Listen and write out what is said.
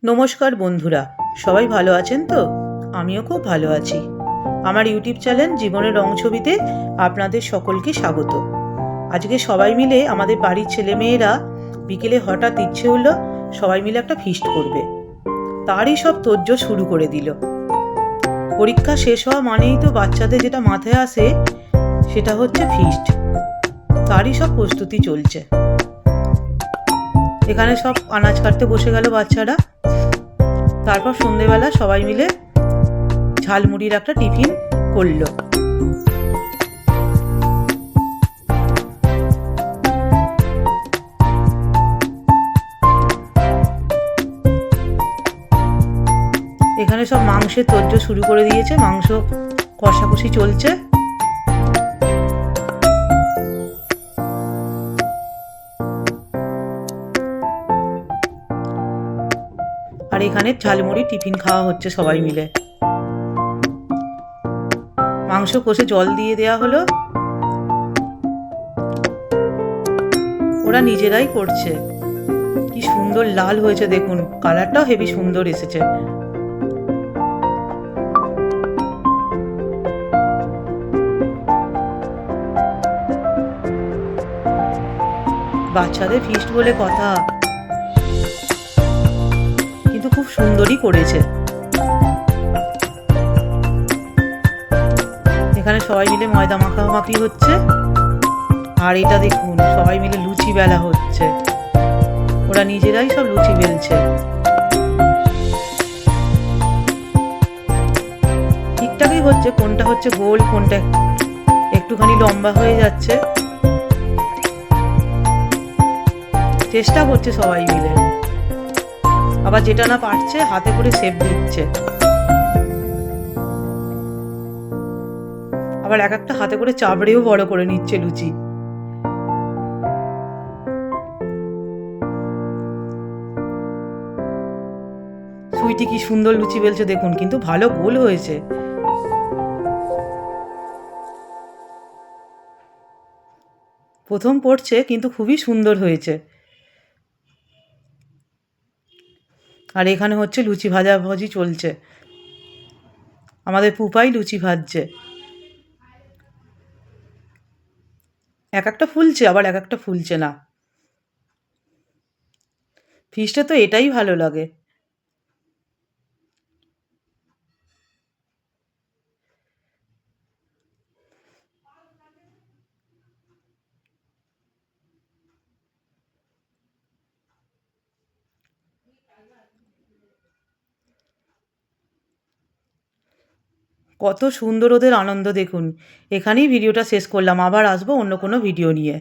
নমস্কার বন্ধুরা, সবাই ভালো আছেন তো? আমিও খুব ভালো আছি। আমার ইউটিউব চ্যানেল জীবনের রং ছবিতে আপনাদের সকলকে স্বাগত। আজকে সবাই মিলে আমাদের বাড়ির ছেলেমেয়েরা বিকেলে হঠাৎ ইচ্ছে হলো সবাই মিলে একটা ফিস্ট করবে। তারই সব তোড়জোড় শুরু করে দিল। পরীক্ষা শেষ হওয়া মানেই তো বাচ্চাদের যেটা মাথায় আসে সেটা হচ্ছে ফিস্ট। তারই সব প্রস্তুতি চলছে। এখানে সব আনাজ কাটতে বসে গেল বাচ্চারা। তারপর সন্ধেবেলা সবাই মিলে ঝালমুড়ির একটা টিফিন করলো। এখানে সব মাংসের তোড়জোড় শুরু করে দিয়েছে, মাংস কষাকষি চলছে। আর এখানে ঝালমুড়ি টিফিন খাওয়া হচ্ছে সবাই মিলে। মাংস কষে জল দিয়ে দেওয়া হলো। ওরা নিজেরাই করছে। কি সুন্দর লাল হয়েছে দেখুন, কালারটাও হেবি সুন্দর এসেছে। বাচ্চাদের ফিস্ট বলে কথা, কিন্তু খুব সুন্দরই করেছে। এখানে সবাই মিলে ময়দা মাখামাখি হচ্ছে। আর এটা দেখুন, সবাই মিলে লুচি বেলা হচ্ছে। ওরা নিজেরাই সব লুচি বেলছে। ঠিকঠাকই হচ্ছে, কোনটা হচ্ছে গোল, কোনটা একটুখানি লম্বা হয়ে যাচ্ছে। চেষ্টা করছে সবাই মিলে। আবার যেটা না পারছে হাতে করে শেপ দিচ্ছে। আবার এক একটা হাতে করে চাবড়েও বড় করে নিচ্ছে লুচি। সুইটি কি সুন্দর লুচি বেলছে দেখুন, কিন্তু ভালো গোল হয়েছে। প্রথম পড়ছে কিন্তু খুবই সুন্দর হয়েছে। আর এখানে হচ্ছে লুচি ভাজাভাজি চলছে। আমাদের পুপাই লুচি ভাজছে। এক একটা ফুলছে, আবার এক একটা ফুলছে না। ফিস্টে তো এটাই ভালো লাগে। কত সুন্দর ওদের আনন্দ দেখুন। এখানেই ভিডিওটা শেষ করলাম, আবার আসবো অন্য কোনো ভিডিও নিয়ে।